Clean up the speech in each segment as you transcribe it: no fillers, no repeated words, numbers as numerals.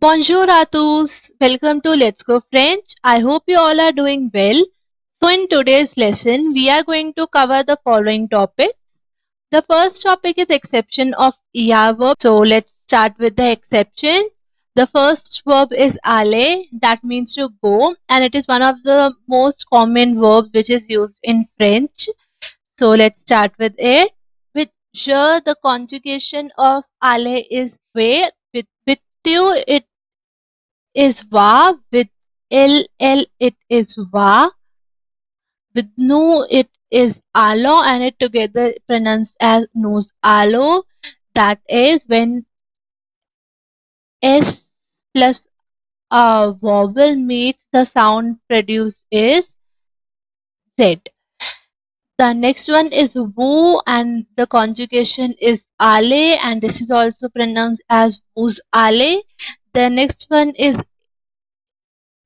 Bonjour à tous. Welcome to Let's Go French. I hope you all are doing well. So in today's lesson, we are going to cover the following topics. The first topic is exception of er verb. So let's start with the exception. The first verb is aller, that means to go, and it is one of the most common verbs which is used in French. So let's start with it. With je, the conjugation of aller is way. With you, it is va. With ll, it is va. With nu, it is alo, and it together pronounced as nous alo. That is when s plus a vowel meets the sound produced is z. The next one is woo, and the conjugation is ale, and this is also pronounced as vous ale. The next one is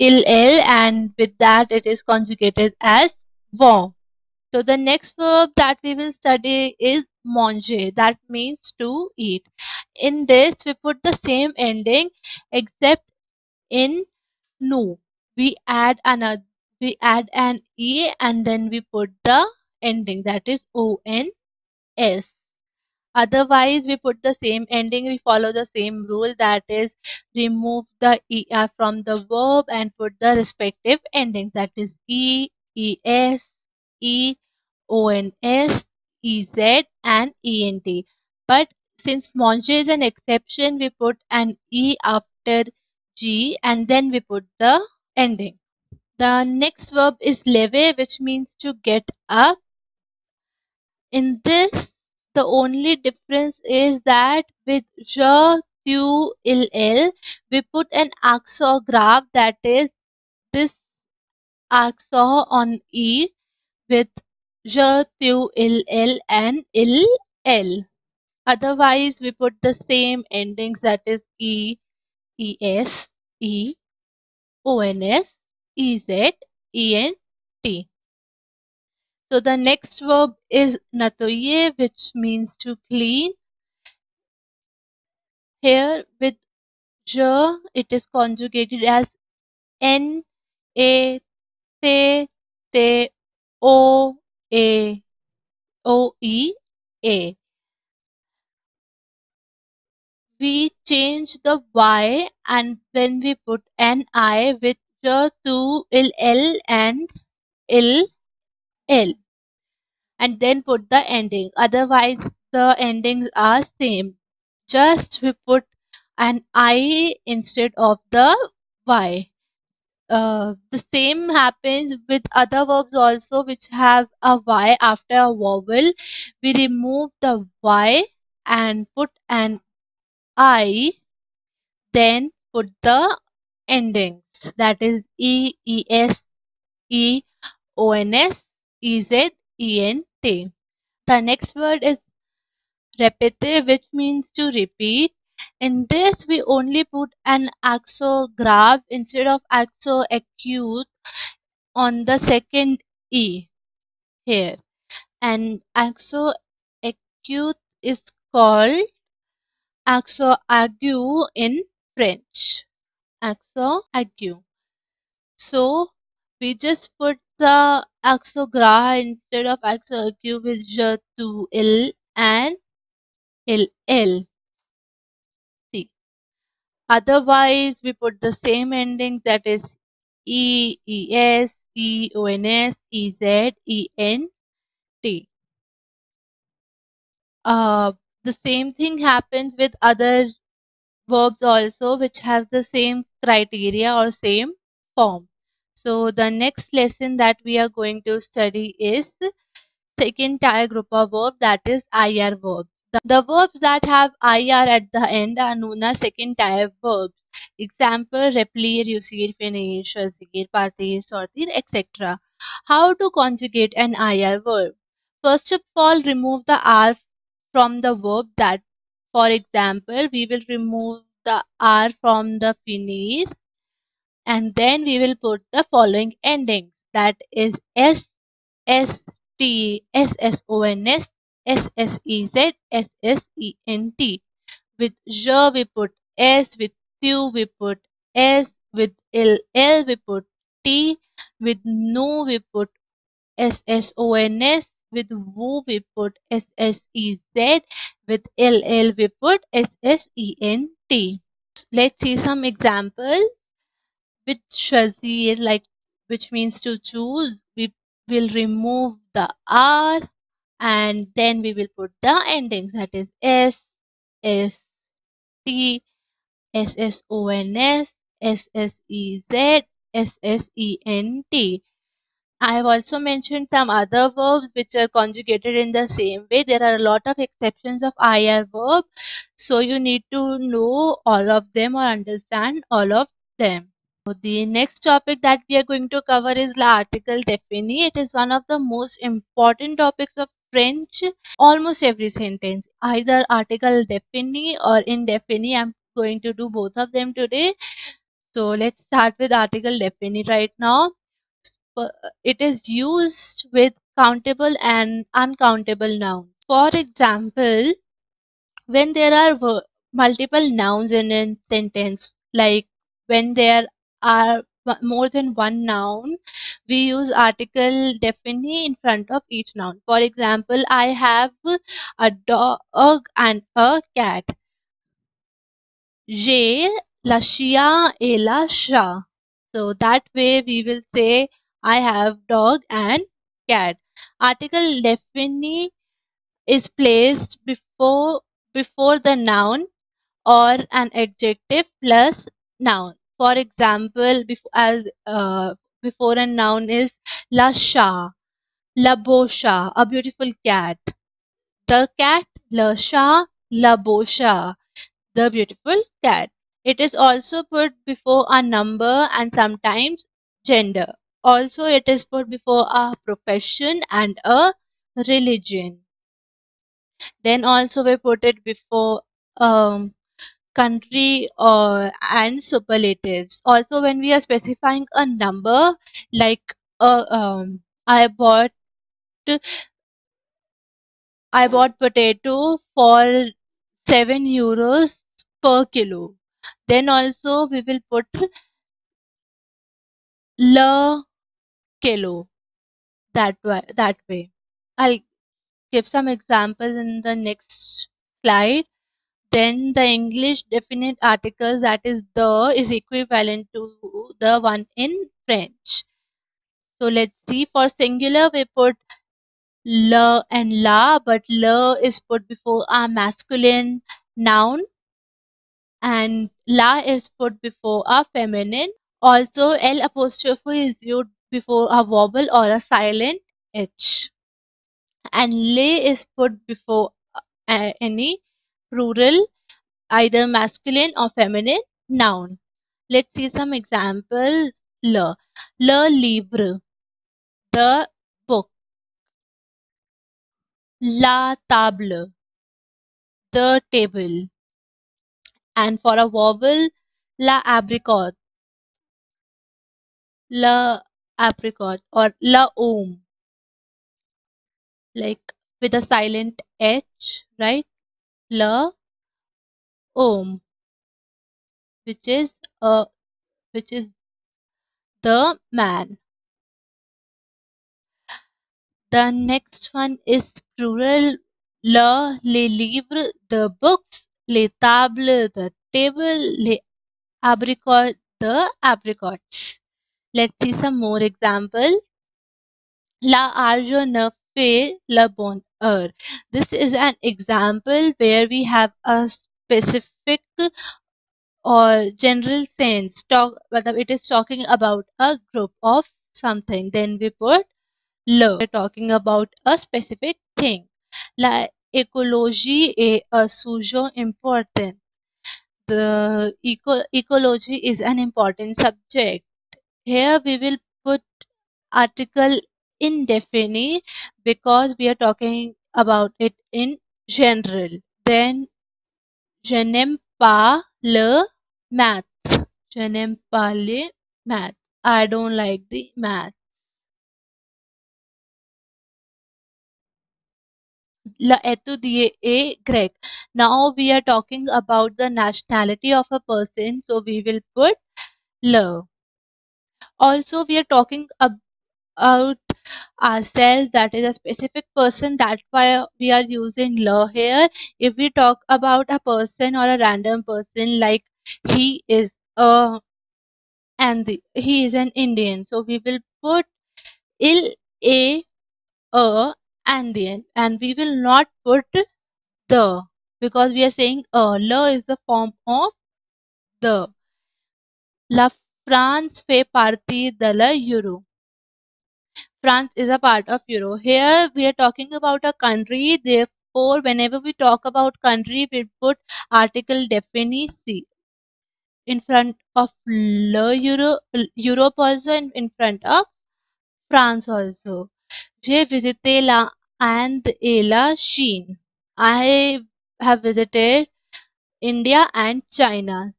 il, and with that it is conjugated as vont. So the next verb that we will study is manger, that means to eat. In this we put the same ending except in nu. We add an e and then we put the ending, that is ons. Otherwise, we put the same ending, we follow the same rule, that is remove the er from the verb and put the respective endings, that is e, es, e, ons, ez and ent. But since manger is an exception, we put an e after g and then we put the ending. The next verb is lever, which means to get up. In this, the only difference is that with je, tu, il, we put an axograph, that is this axo on e. With je, tu, il, and il. Otherwise, we put the same endings, that is e, es, e, ons, ez, ent. So the next verb is nettoyer, which means to clean. Here with je, it is conjugated as n, a, t, t, o, a, o, e, a. We change the y, and when we put an I with je, tu, il, and il, and then put the ending. Otherwise, the endings are same. Just we put an I instead of the y. The same happens with other verbs also which have a y after a vowel. We remove the y and put an I, then put the endings, that is e, es, e, ons, ez, ent. The next word is repete, which means to repeat. In this, we only put an axograph instead of axoacute on the second e here. And axoacute is called axoague in French. Axoague. So we just put the axograph instead of axoague with je, tu, il, and il. See. Otherwise, we put the same endings, that is e, es, ons, ez, ent. The same thing happens with other verbs also which have the same criteria or same form. So the next lesson that we are going to study is second tier group of verbs, that is IR verbs. The verbs that have IR at the end are known as second tier verbs. Example, remplir, réussir, finir, choisir, partir, sortir, etc. How to conjugate an IR verb? First of all, remove the R from the verb. That, for example, we will remove the R from the finir and then we will put the following endings, that is S, S, T, SSONS, SSEZ, SSENT. With je we put S, with Q we put S, with L we put T, with no we put SSONS, with WO we put SSEZ, with LL we put SSENT. Let's see some examples. With Shazir, like which means to choose, we will remove the R and then we will put the endings, that is S, S, T, SSONS, SSEZ, SSENT. I have also mentioned some other verbs which are conjugated in the same way. There are a lot of exceptions of IR verb, so you need to know all of them or understand all of them. So the next topic that we are going to cover is l'article défini. It is one of the most important topics of French. Almost every sentence, either article défini or indéfini. I'm going to do both of them today. So let's start with article défini right now. It is used with countable and uncountable nouns. For example, when there are multiple nouns in a sentence, like when there are more than one noun, we use article défini in front of each noun. For example, I have a dog and a cat. J'ai la chia et la chat. So that way we will say I have dog and cat. Article défini is placed before the noun or an adjective plus noun. For example, before a noun is la chat, la beau chat, a beautiful cat. The cat, la chat, la beau chat, the beautiful cat. It is also put before a number and sometimes gender. Also, it is put before a profession and a religion. Then also we put it before country or and superlatives. Also, when we are specifying a number, like I bought potato for 7 euros per kilo. Then also we will put le kilo that way. I'll give some examples in the next slide. Then the English definite articles, that is the, is equivalent to the one in French. So let's see, for singular we put le and la, but le is put before a masculine noun and la is put before a feminine. Also, L apostrophe is used before a vowel or a silent H. And le is put before any plural, either masculine or feminine noun. Let's see some examples. Le livre, the book. La table, the table. And for a vowel, la apricot, la apricot, or la homme, like with a silent H, right? La homme, which is which is the man. The next one is plural. Les livres, the books. Les tables, the table. Les abricots, the apricots. Let's see some more examples. La argent ne fait le bonheur. This is an example where we have a specific or general sense. It is talking about a group of something. Then we put le. We're talking about a specific thing. La écologie est un sujet important. The ecology is an important subject. Here we will put article indefinite because we are talking about it in general. Then je n'aime pas le math. Je n'aime pas le math. I don't like the math. L'Étudier grec. Now we are talking about the nationality of a person, so we will put le. Also, we are talking about ourselves, that is a specific person, that's why we are using le here. If we talk about a person or a random person, like he is a he is an Indian, so we will put il a Andean, and we will not put the, because we are saying le is the form of the. La France fait partie de la Euro. France is a part of Euro. Here we are talking about a country. Therefore, whenever we talk about country, we put article défini C in front of le Euro, Europe also, and in front of France also. J'ai visité la and la Chine. I have visited India and China.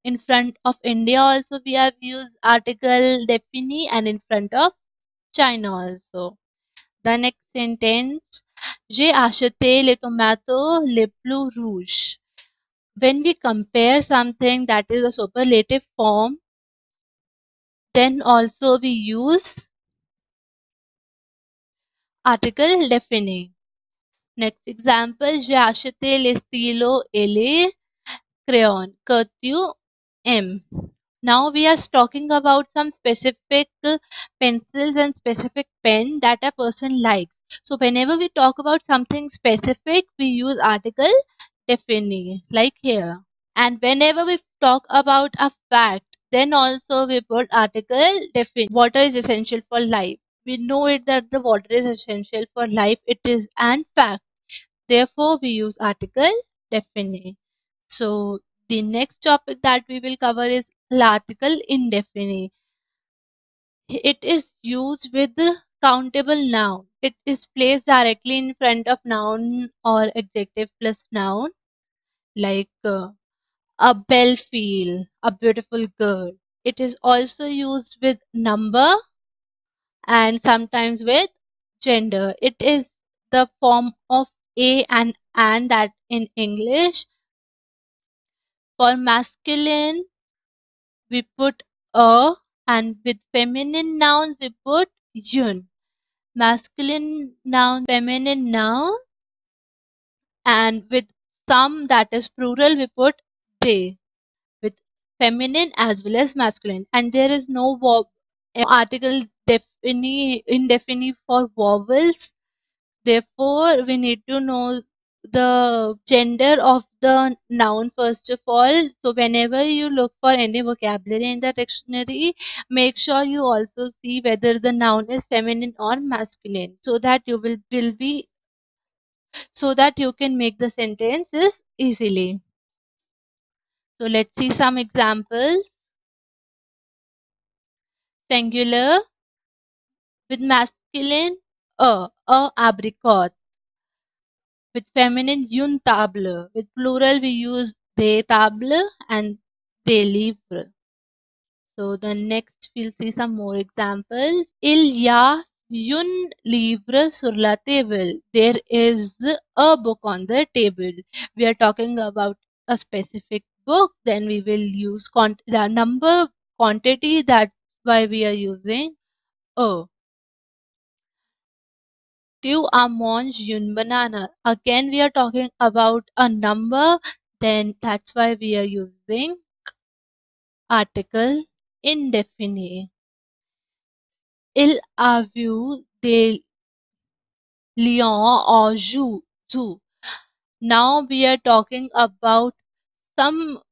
In front of India also we have used article défini, and in front of China also. The next sentence, j'ai acheté les tomates les plus rouges. When we compare something that is a superlative form, then also we use article défini. Next example, j'ai acheté les stylos et les crayons que tu aimes. Now we are talking about some specific pencils and specific pen that a person likes. So whenever we talk about something specific, we use article défini, like here. And whenever we talk about a fact, then also we put article défini. Water is essential for life. We know it that the water is essential for life. It is an fact. Therefore, we use article défini. So the next topic that we will cover is l'article indefini. It is used with the countable noun. It is placed directly in front of noun or adjective plus noun, like a belle feel, a beautiful girl. It is also used with number and sometimes with gender. It is the form of a and an that in English. For masculine, we put a, and with feminine nouns, we put yun. Masculine noun, feminine noun, and with some that is plural, we put they, with feminine as well as masculine. And there is no article indefini for vowels. Therefore, we need to know the gender of the noun first of all. So whenever you look for any vocabulary in the dictionary, make sure you also see whether the noun is feminine or masculine, so that you will be so that you can make the sentences easily. So let's see some examples. Singular with masculine a apricot. With feminine, une table. With plural, we use des tables and des livres. So the next, we'll see some more examples. Il y a une livre sur la table. There is a book on the table. We are talking about a specific book. Then we will use the number quantity. That's why we are using a. Tu as mangé une banana. Again, we are talking about a number, then that's why we are using article indefinite. Il a vu des lions au zoo. Now we are talking about some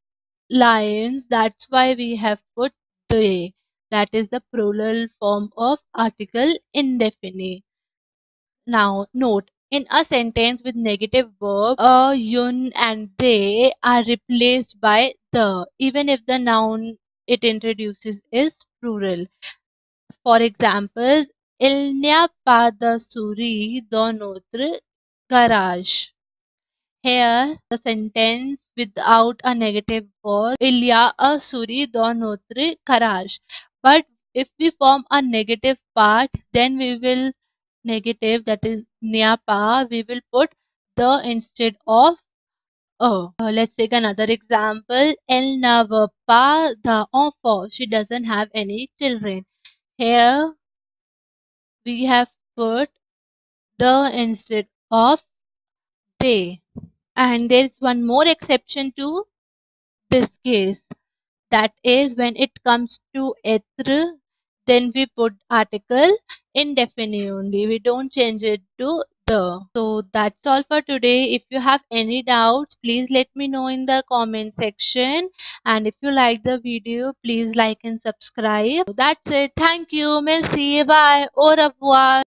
lions, that's why we have put they. That is the plural form of article indefinite. Now, note, in a sentence with negative verb, a, yun, and they are replaced by the, even if the noun it introduces is plural. For example, il n'y a pas de souris dans notre garage. Here, the sentence without a negative verb, il y a a souris dans notre garage. But if we form a negative part, then we will negative, that is n'y pas, we will put the instead of a. Let's take another example. Elle n'a pas d'enfant. She doesn't have any children. Here we have put the instead of they. And there is one more exception to this case. That is when it comes to être, then we put article indefinite only. We don't change it to the. So that's all for today. If you have any doubts, please let me know in the comment section. And if you like the video, please like and subscribe. So that's it. Thank you. Merci. Bye. Au revoir.